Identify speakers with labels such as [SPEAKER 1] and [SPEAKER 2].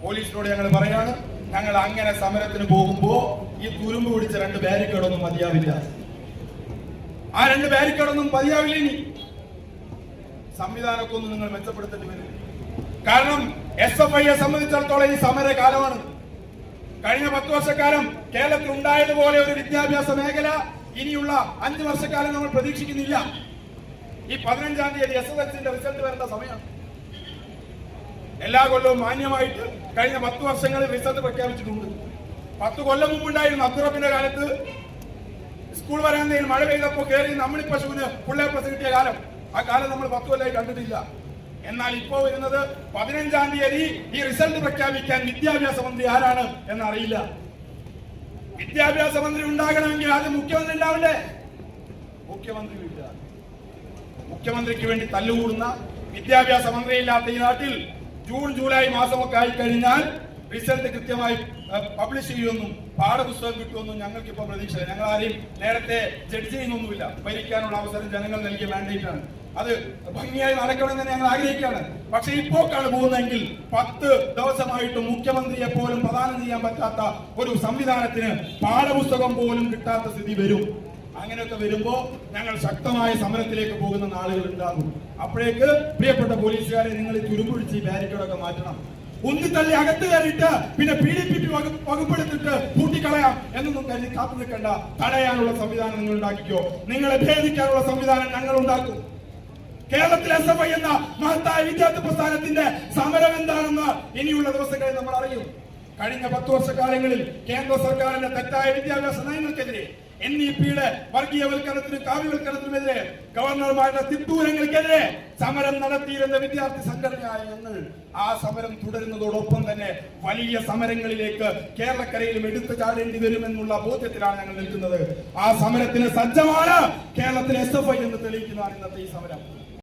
[SPEAKER 1] പോലീസിനോട് ഞങ്ങൾ പറയാണ്, ഞങ്ങൾ അങ്ങനെ സമരത്തിന് പോകുമ്പോ ഈ തുരുമ്പ് പിടിച്ച 2 ബാരിക്കേഡൊന്നും മതിയാവില്ല. ആ 2 ബാരിക്കേഡൊന്നും മതിയാവില്ല. ഇനി സംവിധാനമൊക്കെ ഒന്ന് നിങ്ങൾ മെച്ചപ്പെടുത്തേണ്ടി വരും. കാരണം SFIയെ സംബന്ധിച്ചിടത്തോളം ഈ സമരകാലമാണ്. കഴിഞ്ഞ 10 വർഷക്കാലം കേരളത്തിൽ ഉണ്ടായതുപോലെ ഒരു വിദ്യാഭ്യാസ മേഖല ഇനിയുള്ള 5 വർഷക്കാലം നമ്മൾ പ്രതീക്ഷിക്കുന്നില്ല. ഈ 15-ാം തീയതി SSLCന്റെ റിസൾട്ട് വരേണ്ട സമയമാണ്. എല്ലാ കൊല്ലവും മാന്യമായിട്ട് കഴിഞ്ഞ 10 വർഷങ്ങളിൽ റിസൾട്ട് പ്രഖ്യാപിച്ചിട്ടുണ്ട്. 10 കൊല്ലം മുമ്പുണ്ടായിരുന്നു അബ്ദുറബിന്റെ കാലത്ത് സ്കൂൾ വരാന്തയിൽ മഴ പെയ്തപ്പോ കയറി നമ്മളി പശുവിന് പുള്ളേപ്ലസ് കിട്ടിയ കാലം. ആ കാലം നമ്മൾ 10 കൊല്ലമായി കണ്ടിട്ടില്ല. എന്നാൽ ഇപ്പോ വരുന്നത് 15-ാം തീയതി ഈ റിസൾട്ട് പ്രഖ്യാപിക്കാൻ വിദ്യാഭ്യാസ മന്ത്രി ആരാണ് എന്നറിയില്ല. വിദ്യാഭ്യാസ മന്ത്രി ഉണ്ടാകണമെങ്കിൽ ആദ്യം മുഖ്യമന്ത്രി ഉണ്ടാവില്ലേ? മുഖ്യമന്ത്രി ഇല്ല. മുഖ്യമന്ത്രിക്ക് വേണ്ടി തല്ലുകൂടുന്ന വിദ്യാഭ്യാസ മന്ത്രിയില്ലാത്ത ഈ നാട്ടിൽ ജൂൺ ജൂലൈ മാസമൊക്കെ ആയി കഴിഞ്ഞാൽ റിസൾട്ട് കൃത്യമായി പബ്ലിഷ് ചെയ്യുമെന്നും പാഠപുസ്തകം കിട്ടുമെന്നും ഞങ്ങൾക്ക് ഇപ്പോൾ പ്രതീക്ഷ. ഞങ്ങൾ ആരെയും നേരത്തെ ജഡ്ജ് ചെയ്യുന്നൊന്നുമില്ല. ഭരിക്കാനുള്ള അവസരം ജനങ്ങൾ നൽകിയ മാൻഡേറ്റാണ്. അത് ഭംഗിയായി നടക്കണമെന്ന് തന്നെ ഞങ്ങൾ ആഗ്രഹിക്കുകയാണ്. പക്ഷെ ഇപ്പോഴാണ് പോകുന്നതെങ്കിൽ 10 ദിവസമായിട്ടും മുഖ്യമന്ത്രിയെ പോലും പ്രദാനം ചെയ്യാൻ പറ്റാത്ത ഒരു സംവിധാനത്തിന് പാഠപുസ്തകം പോലും കിട്ടാത്ത സ്ഥിതി വരും. അങ്ങനെയൊക്കെ വരുമ്പോ ഞങ്ങൾ ശക്തമായ സമരത്തിലേക്ക് പോകുന്ന നാളുകൾ ഉണ്ടാകും. അപ്പോഴേക്ക് പ്രിയപ്പെട്ട പോലീസുകാരെ, നിങ്ങൾ ഈ തുരുമ്പൊഴിച്ച് ഈ ബാരിക്കേഡൊക്കെ മാറ്റണം. ഉന്തിത്തള്ളി അകത്ത് കയറിയിട്ട് പിന്നെ PDPP വകുപ്പെടുത്തിട്ട് കൂട്ടിക്കളയാം എന്നൊന്നും കരുതി കാത്തു നിൽക്കണ്ട. തടയാനുള്ള സംവിധാനം നിങ്ങൾ ഉണ്ടാക്കിക്കോ. നിങ്ങളെ ഭേദിക്കാനുള്ള സംവിധാനം ഞങ്ങൾ ഉണ്ടാക്കും. കേരളത്തിലെ SFI എന്ന മഹത്തായ വിദ്യാർത്ഥി പ്രസ്ഥാനത്തിന്റെ സമരം എന്താണെന്ന് ഇനിയുള്ള ദിവസങ്ങളിൽ നമ്മൾ അറിയും. കഴിഞ്ഞ 10 വർഷക്കാലങ്ങളിൽ കേന്ദ്ര സർക്കാരിന്റെ തെറ്റായ വിദ്യാഭ്യാസ നയങ്ങൾക്കെതിരെ, NEPയുടെ വർഗീയവൽക്കരണത്തിനും കാവ്യവൽക്കരണത്തിനുമെതിരെ, ഗവർണർമാരുടെ തിട്ടൂരങ്ങൾക്കെതിരെ സമരം നടത്തിയിരുന്ന വിദ്യാർത്ഥി സംഘടനയായ ഞങ്ങൾ ആ സമരം തുടരുന്നതോടൊപ്പം തന്നെ വലിയ സമരങ്ങളിലേക്ക് കേരളക്കരയിലും എടുത്തു ചാടേണ്ടി വരുമെന്നുള്ള ബോധ്യത്തിലാണ് ഞങ്ങൾ നിൽക്കുന്നത്. ആ സമരത്തിന് സജ്ജമാണ് കേരളത്തിലെ SFI എന്ന് തെളിയിക്കുന്നതാണ് ഇന്നത്തെ ഈ സമരം.